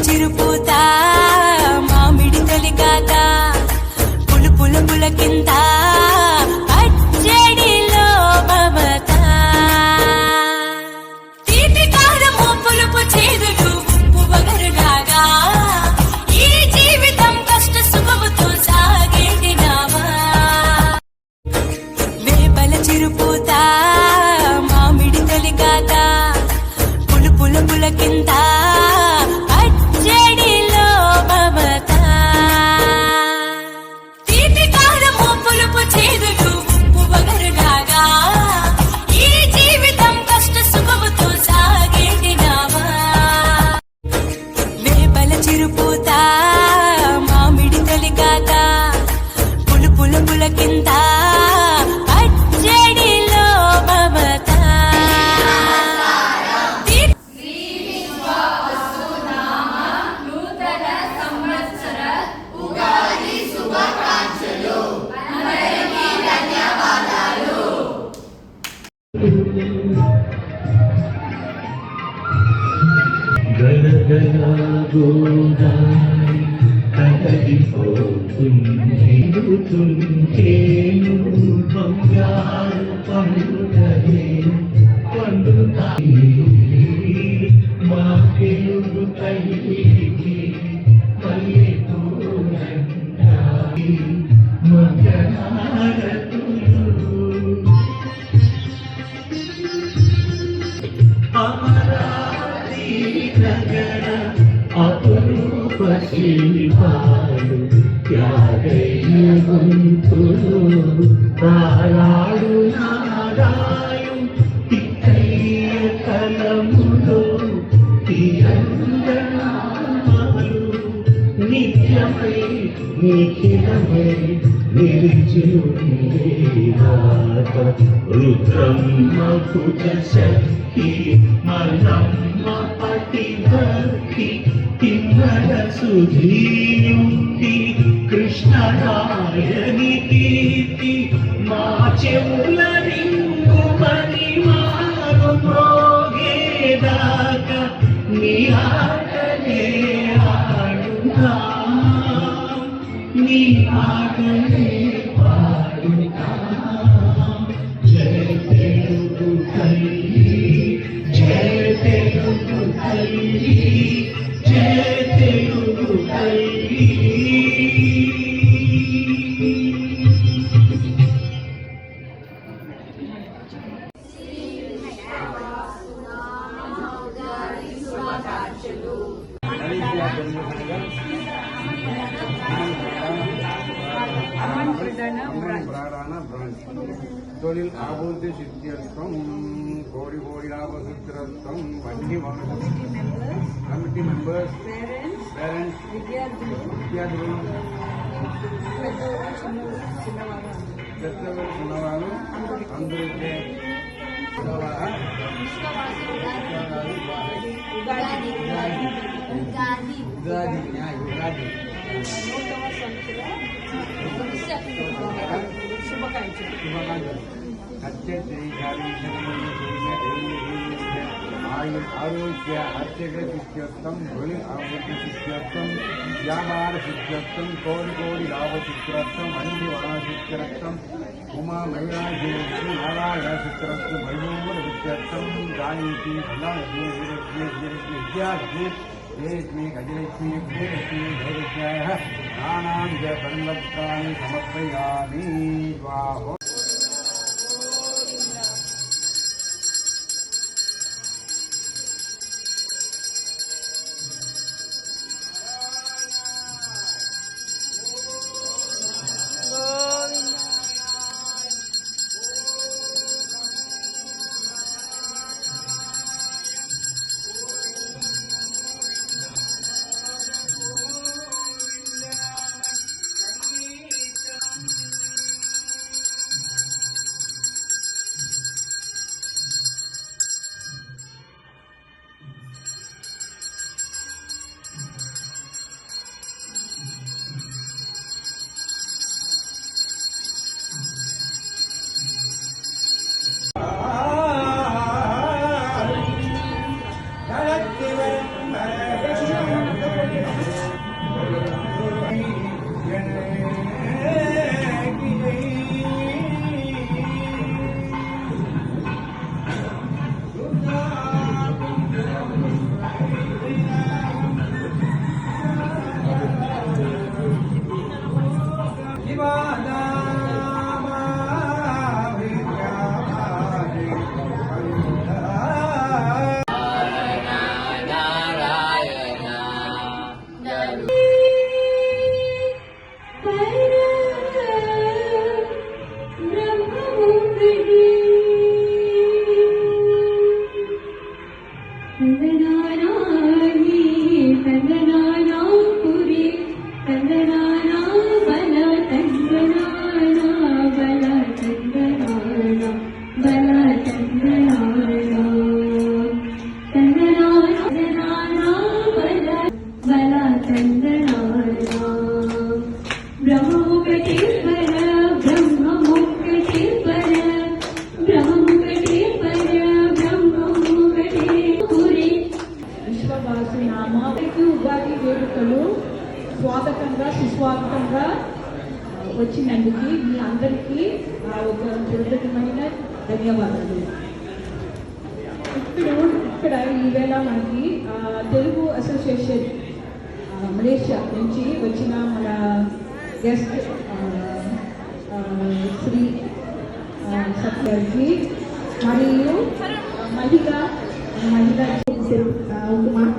చిరుపూత మామిడి తొలికాత పులుపుల పులకింత పచ్చడిలో మమత తీపి కారము పులుపు చేదులు ఉప్పు వగరులాగా ఈ జీవితం కష్ట సుఖముతో సాగేటి నావా వేపల చిరుపూత మామిడి తొలికాత పులుపుల పులకింత చిరుపూత మామిడి తొలికాత పులుపుల పులకింత పచ్చడిలో మమత నూతన సంవత్సర ఉగాది శుభాకాంక్షలు అందరికీ ధన్యవాదాలు. గోదారి కదలిపోతుంటేను బంగారు పండుగనే పండుతాయి మా తెలుగు తల్లికి పల్లెటూరంటాయి మగనారతులు అమరావతి నగర అపురూప శిల్పాలు త్యాగయ్య గొంతులు తారాడు నారాయు తిక్కయ్య కలములో తిరంగనామాలు నిత్యమై నిఖిలమై నిలిచిరుండేదాత రుద్రమ్మ కుజ శక్తి మల్లమ్మ పతిభక్తి కిన్నర సుధీయుక్తి కృష్ణరాయని కీర్తి మా చెవుల రింగుమని మారు మ్రోగేదాక నీ ఆటలే ఆడునా నీ ఆటలే పాడునా. జయ తెలుగు తల్లి జయ తెలుగు తల్లి జయ తెలుగు తల్లి. తొలిల్ ఆబోధి సిద్ధ్యర్థం కోడి కోడి లాభసూత్రత్వం వడ్డీ కమిటీ మెంబర్స్ పేరెంట్స్ విద్యార్థులు పెద్దలు చిన్నవాళ్ళు అందరికీ ఉగాది ఆరోగ్య అర్చక సిద్ధ్యర్థం తొలి ఆరోగ్య సిద్ధ్యర్థం వ్యాపార సిద్ధ్యర్థం కోడి కోడి లాభ సిద్ధ్యర్థం అన్ని వన సిద్ధ్యర్థం ఉమా మహిళా నారాయణ సిద్ధ్యర్థం వైభవ సిద్ధ్యర్థం గాయత్రి విద్యార్థి జయలక్ష్మి గజలక్ష్మి విజయలక్ష్మి జయలక్ష్మ్యాయ నానాం జయ పరివత్రాన్ని సమర్పయామి. స్వాహో. విశ్వవాసి నామానికి ఉగాది వేడుకలు స్వాగతంగా సుస్వాగతంగా వచ్చినందుకు మీ అందరికీ ఒక కృతజ్ఞమైన ధన్యవాదాలు. ఇక్కడ ఈవేళ మనకి తెలుగు అసోసియేషన్ మలేషియా నుంచి వచ్చిన మన గెస్ట్ శ్రీ సత్యానికి మరియు మహిళ ఒక మాట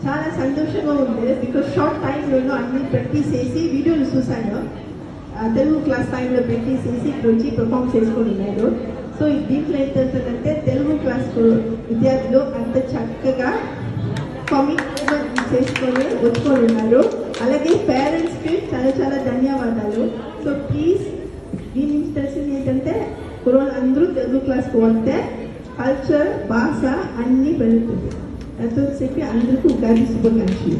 చాలా సంతోషంగా ఉంది. బికాస్ షార్ట్ టైంలో అన్ని ప్రాక్టీస్ చేసి వీడియోలు చూశాను. తెలుగు క్లాస్ టైంలో ప్రాక్టీస్ చేసి ఇక్కడ వచ్చి పర్ఫామ్ చేసుకొని ఉన్నారు. సో దీంట్లో ఏంటంటే తెలుగు క్లాస్ విద్యార్థులు అంత చక్కగా కామిట్మెంట్ చేసుకొని వచ్చుకొని ఉన్నారు. అలాగే పేరెంట్స్కి చాలా చాలా ధన్యవాదాలు. సో ప్లీజ్ దీని నుంచి తెలిసింది ఏంటంటే కుర్రోళ్ళు అందరూ తెలుగు క్లాస్కి వస్తే కల్చర్ భాష అన్నీ పెరుగుతుంది. ఎంతో చెప్పి అందరికీ ఉగాది శుభాకాంక్షలు.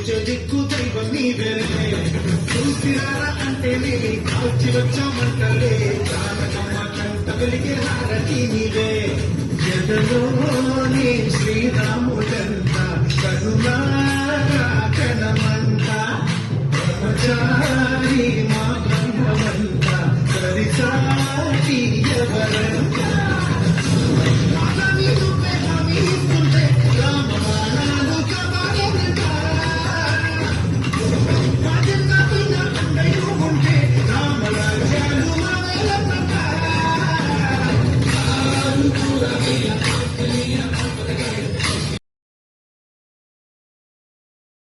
చూచే దిక్కు దైవం నీవే చూసిరారా అంటే నీ కాల్చి వచ్చామంటలే చాలకమ్మ కంట వెలిగే హారతి నీవే జగలోని శ్రీరాముడంత కరుణారా కణమంత బ్రహ్మచారి మా బ్రహ్మమంత సరిసాటి ఎవరంత